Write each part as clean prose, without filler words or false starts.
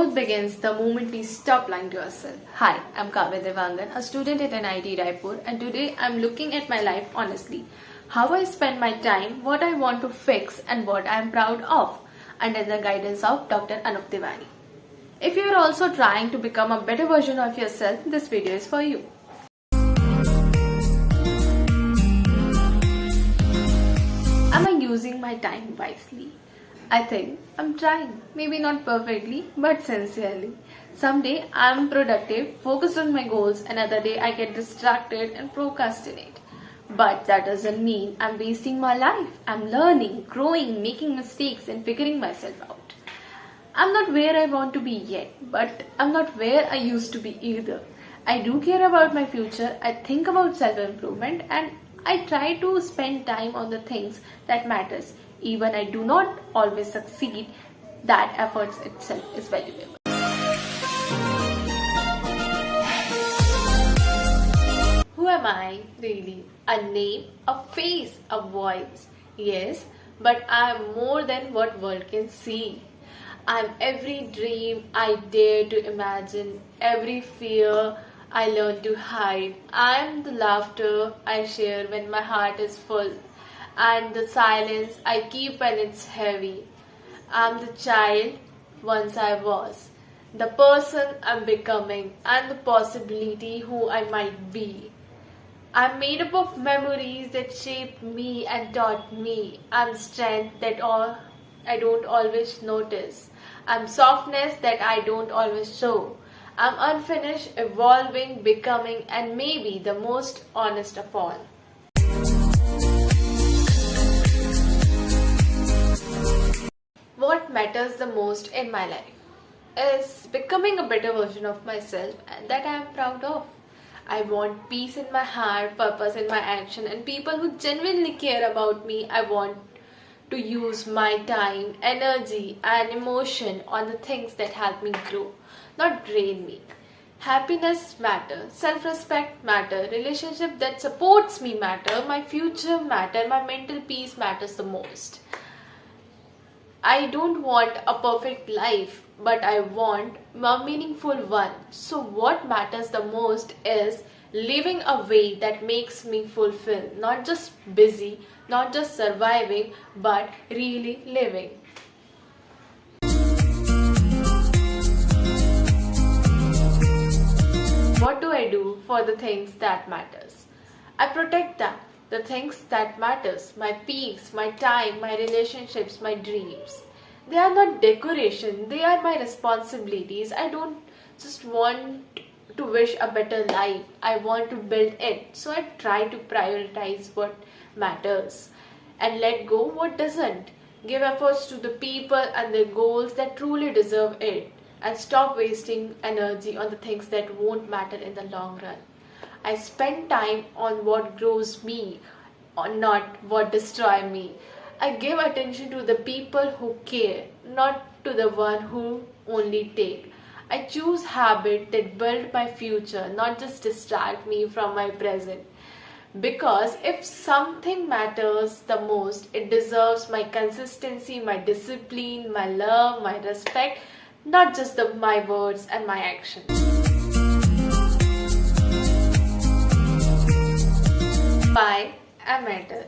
Growth begins the moment we stop lying to ourselves. Hi, I'm Kavya Dewangan, a student at NIT Raipur, and today I'm looking at my life honestly. How I spend my time, what I want to fix, and what I'm proud of, under the guidance of Dr. Anup Tiwari. If you are also trying to become a better version of yourself, this video is for you. Am I using my time wisely? I think I'm trying. Maybe not perfectly, but sincerely. Some day I'm productive, focused on my goals, another day I get distracted and procrastinate. But that doesn't mean I'm wasting my life. I'm learning, growing, making mistakes and figuring myself out. I'm not where I want to be yet, but I'm not where I used to be either. I do care about my future, I think about self-improvement, and I try to spend time on the things that matters. Even I do not always succeed, that effort itself is valuable. Who am I really? A name, a face, a voice. Yes, but I am more than what world can see. I am every dream I dare to imagine, every fear I learn to hide. I am the laughter I share when my heart is full, and the silence I keep when it's heavy. I'm the child once I was, the person I'm becoming, and the possibility who I might be. I'm made up of memories that shaped me and taught me. I'm strength that I don't always notice. I'm softness that I don't always show. I'm unfinished, evolving, becoming, and maybe the most honest of all. What matters the most in my life is becoming a better version of myself, and that I am proud of. I want peace in my heart, purpose in my action, and people who genuinely care about me. I want to use my time, energy, and emotion on the things that help me grow, not drain me. Happiness matters, self-respect matters, relationship that supports me matter, my future matter, my mental peace matters the most. I don't want a perfect life, but I want a meaningful one. So what matters the most is living a way that makes me fulfilled, not just busy, not just surviving, but really living. What do I do for the things that matters? I protect them. The things that matters, my peace, my time, my relationships, my dreams. They are not decoration, they are my responsibilities. I don't just want to wish a better life, I want to build it. So I try to prioritize what matters and let go what doesn't. Give efforts to the people and the goals that truly deserve it, and stop wasting energy on the things that won't matter in the long run. I spend time on what grows me, or not what destroys me. I give attention to the people who care, not to the one who only take. I choose habits that build my future, not just distract me from my present. Because if something matters the most, it deserves my consistency, my discipline, my love, my respect, not just my words and my actions. Why I matter?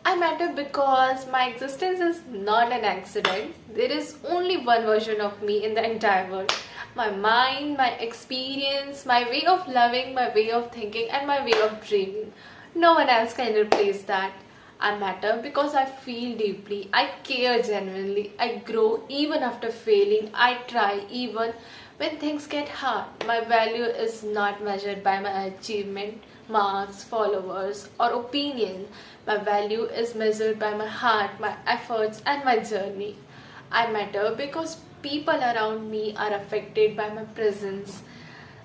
I matter because my existence is not an accident. There is only one version of me in the entire world. My mind, my experience, my way of loving, my way of thinking, and my way of dreaming. No one else can replace that. I matter because I feel deeply, I care genuinely, I grow even after failing, I try even when things get hard. My value is not measured by my achievement, marks, followers, or opinion. My value is measured by my heart, my efforts, and my journey. I matter because people around me are affected by my presence.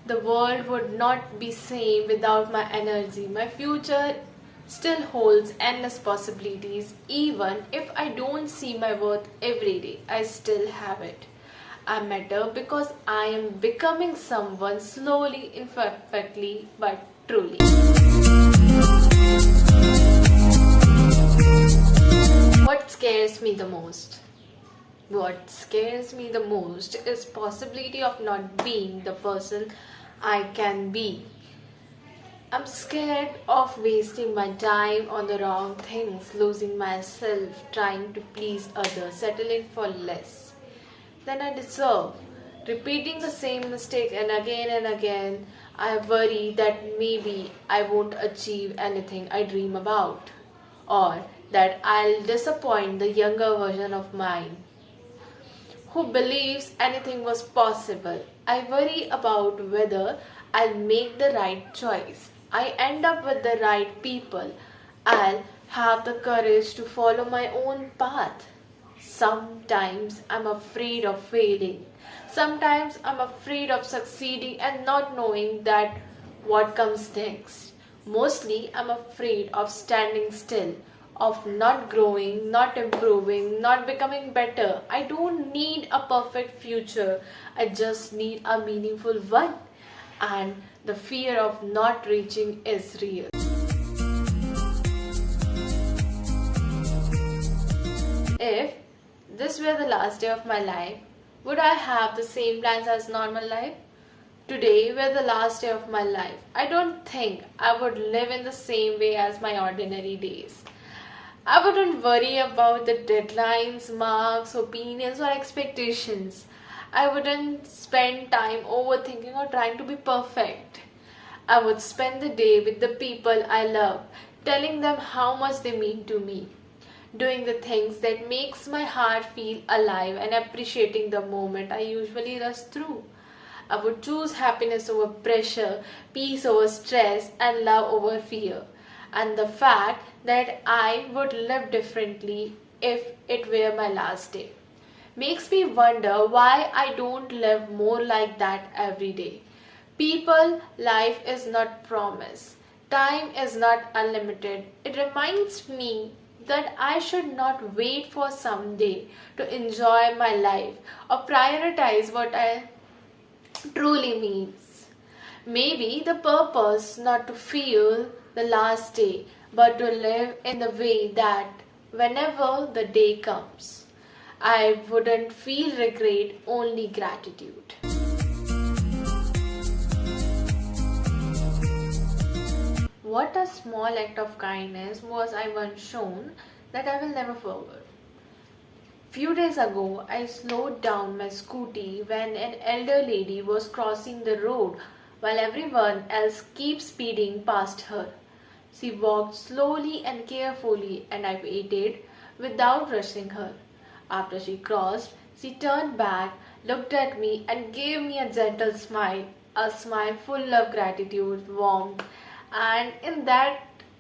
The world would not be same without my energy. My future still holds endless possibilities. Even if I don't see my worth every day, I still have it. I matter because I am becoming someone slowly, imperfectly, but truly. What scares me the most? What scares me the most is possibility of not being the person I can be. I'm scared of wasting my time on the wrong things, losing myself trying to please others, settling for less than I deserve, repeating the same mistake and again. I worry that maybe I won't achieve anything I dream about, or that I'll disappoint the younger version of mine who believes anything was possible. I worry about whether I'll make the right choice. I end up with the right people. I'll have the courage to follow my own path. Sometimes I'm afraid of failing. Sometimes I'm afraid of succeeding and not knowing that what comes next. Mostly I'm afraid of standing still, of not growing, not improving, not becoming better. I don't need a perfect future. I just need a meaningful one. And the fear of not reaching is real. If this were the last day of my life, would I have the same plans as normal life? Today were the last day of my life. I don't think I would live in the same way as my ordinary days. I wouldn't worry about the deadlines, marks, opinions, or expectations. I wouldn't spend time overthinking or trying to be perfect. I would spend the day with the people I love, telling them how much they mean to me, doing the things that makes my heart feel alive and appreciating the moment I usually rush through. I would choose happiness over pressure, peace over stress, and love over fear. And the fact that I would live differently if it were my last day makes me wonder why I don't live more like that every day. People, life is not promised. Time is not unlimited. It reminds me that I should not wait for someday to enjoy my life or prioritize what I truly means. Maybe the purpose not to feel the last day, but to live in the way that whenever the day comes, I wouldn't feel regret, only gratitude. What a small act of kindness was I once shown that I will never forget. Few days ago, I slowed down my scooty when an elder lady was crossing the road while everyone else keeps speeding past her. She walked slowly and carefully, and I waited without rushing her. After she crossed, she turned back, looked at me, and gave me a gentle smile, a smile full of gratitude, warmth, and in that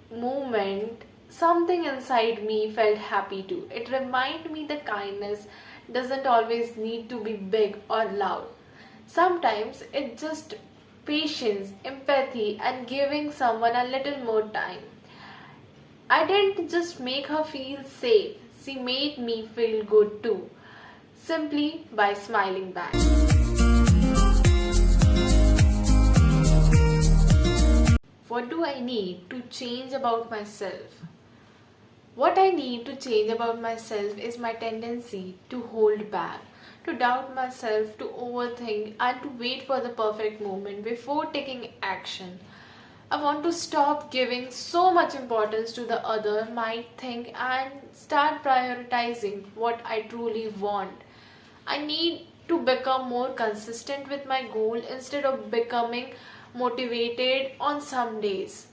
moment, something inside me felt happy too. It reminded me that kindness doesn't always need to be big or loud. Sometimes it's just patience, empathy, and giving someone a little more time. I didn't just make her feel safe, she made me feel good too, simply by smiling back. What do I need to change about myself? What I need to change about myself is my tendency to hold back, to doubt myself, to overthink, and to wait for the perfect moment before taking action. I want to stop giving so much importance to the other might think and start prioritizing what I truly want. I need to become more consistent with my goal instead of becoming motivated on some days.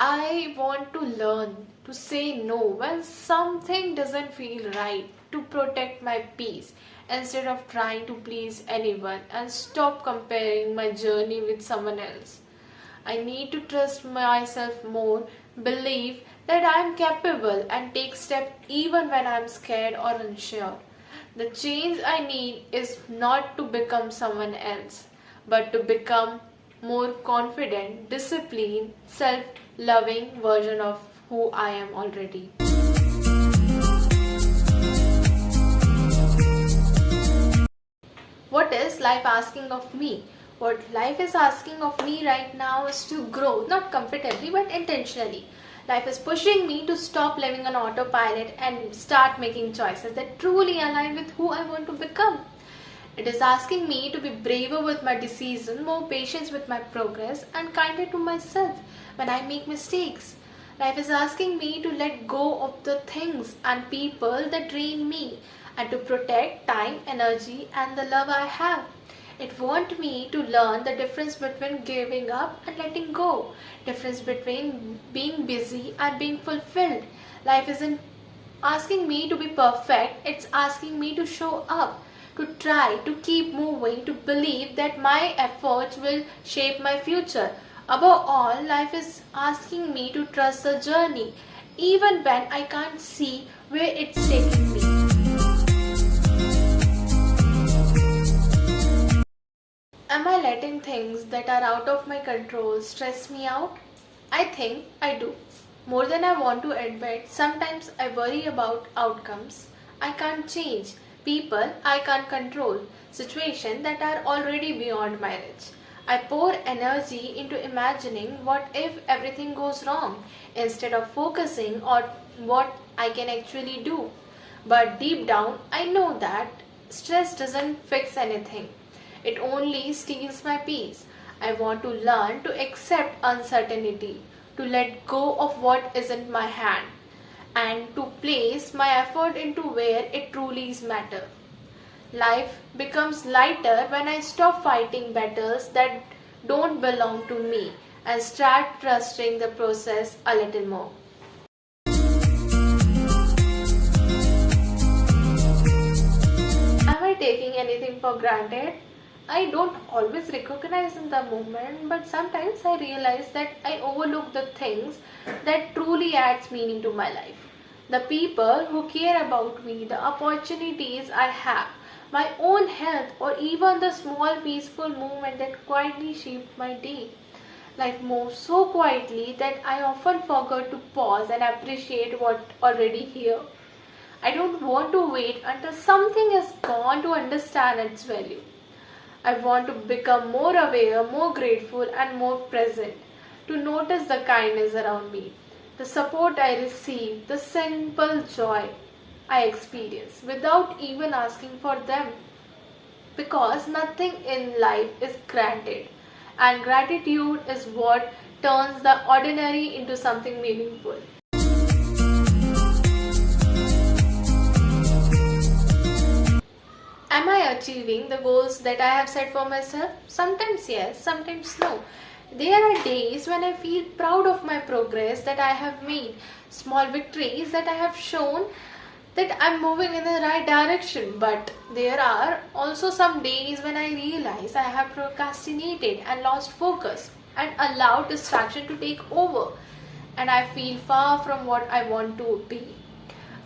I want to learn to say no when something doesn't feel right, to protect my peace instead of trying to please anyone, and stop comparing my journey with someone else. I need to trust myself more, believe that I am capable, and take steps even when I am scared or unsure. The change I need is not to become someone else, but to become more confident, disciplined, self-loving version of who I am already. What is life asking of me? What life is asking of me right now is to grow, not comfortably but intentionally. Life is pushing me to stop living on autopilot and start making choices that truly align with who I want to become. It is asking me to be braver with my decisions, more patient with my progress, and kinder to myself when I make mistakes. Life is asking me to let go of the things and people that drain me and to protect time, energy, and the love I have. It wants me to learn the difference between giving up and letting go, difference between being busy and being fulfilled. Life isn't asking me to be perfect, it's asking me to show up, to try, to keep moving, to believe that my efforts will shape my future. Above all, life is asking me to trust the journey, even when I can't see where it's taking me. Am I letting things that are out of my control stress me out? I think I do. More than I want to admit, sometimes I worry about outcomes I can't change, people I can't control, situations that are already beyond my reach. I pour energy into imagining what if everything goes wrong instead of focusing on what I can actually do. But deep down, I know that stress doesn't fix anything. It only steals my peace. I want to learn to accept uncertainty, to let go of what isn't my hand, and to place my effort into where it truly matters. Life becomes lighter when I stop fighting battles that don't belong to me and start trusting the process a little more. Am I taking anything for granted? I don't always recognize in the moment, but sometimes I realize that I overlook the things that truly adds meaning to my life. The people who care about me, the opportunities I have, my own health, or even the small peaceful movement that quietly shaped my day. Life moves so quietly that I often forget to pause and appreciate what's already here. I don't want to wait until something is gone to understand its value. I want to become more aware, more grateful, and more present, to notice the kindness around me, the support I receive, the simple joy I experience without even asking for them. Because nothing in life is granted, and gratitude is what turns the ordinary into something meaningful. Am I achieving the goals that I have set for myself? Sometimes yes, sometimes no. There are days when I feel proud of my progress that I have made, small victories that I have shown that I'm moving in the right direction. But there are also some days when I realize I have procrastinated and lost focus and allowed distraction to take over, and I feel far from what I want to be.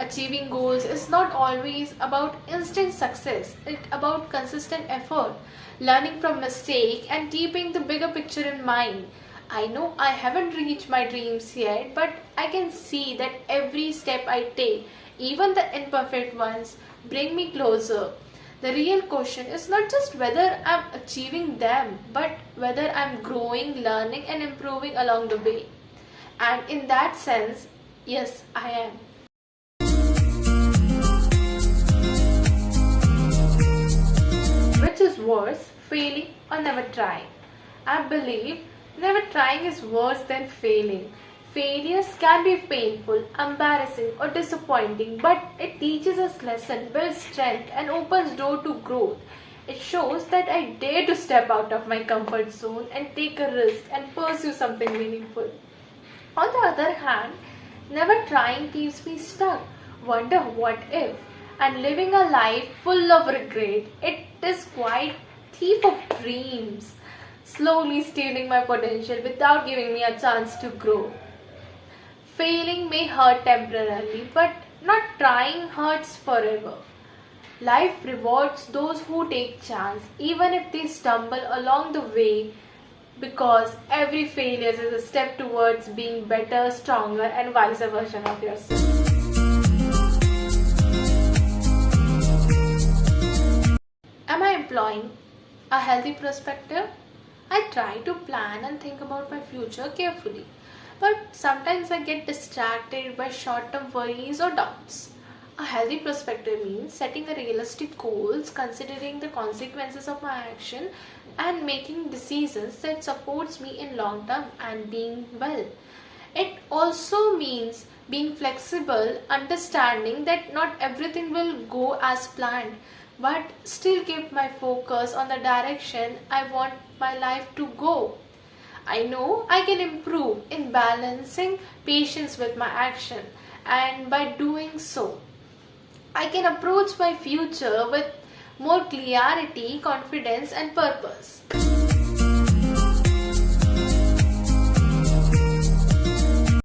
Achieving goals is not always about instant success. It's about consistent effort, learning from mistakes, and keeping the bigger picture in mind. I know I haven't reached my dreams yet, but I can see that every step I take, even the imperfect ones, bring me closer. The real question is not just whether I'm achieving them, but whether I'm growing, learning, and improving along the way. And in that sense, yes, I am. Which is worse, failing or never trying? I believe never trying is worse than failing. Failures can be painful, embarrassing, or disappointing, but it teaches us lessons, builds strength, and opens door to growth. It shows that I dare to step out of my comfort zone and take a risk and pursue something meaningful. On the other hand, never trying keeps me stuck, wonder what if, and living a life full of regret. It is quite thief of dreams, slowly stealing my potential without giving me a chance to grow. Failing may hurt temporarily, but not trying hurts forever. Life rewards those who take chance, even if they stumble along the way, because every failure is a step towards being better, stronger, and wiser version of yourself. Am I employing a healthy perspective? I try to plan and think about my future carefully. but sometimes I get distracted by short-term worries or doubts. A healthy perspective means setting a realistic goals, considering the consequences of my action, and making decisions that supports me in long term and being well. It also means being flexible, understanding that not everything will go as planned, but still keep my focus on the direction I want my life to go. I know I can improve in balancing patience with my action, and by doing so, I can approach my future with more clarity, confidence, and purpose.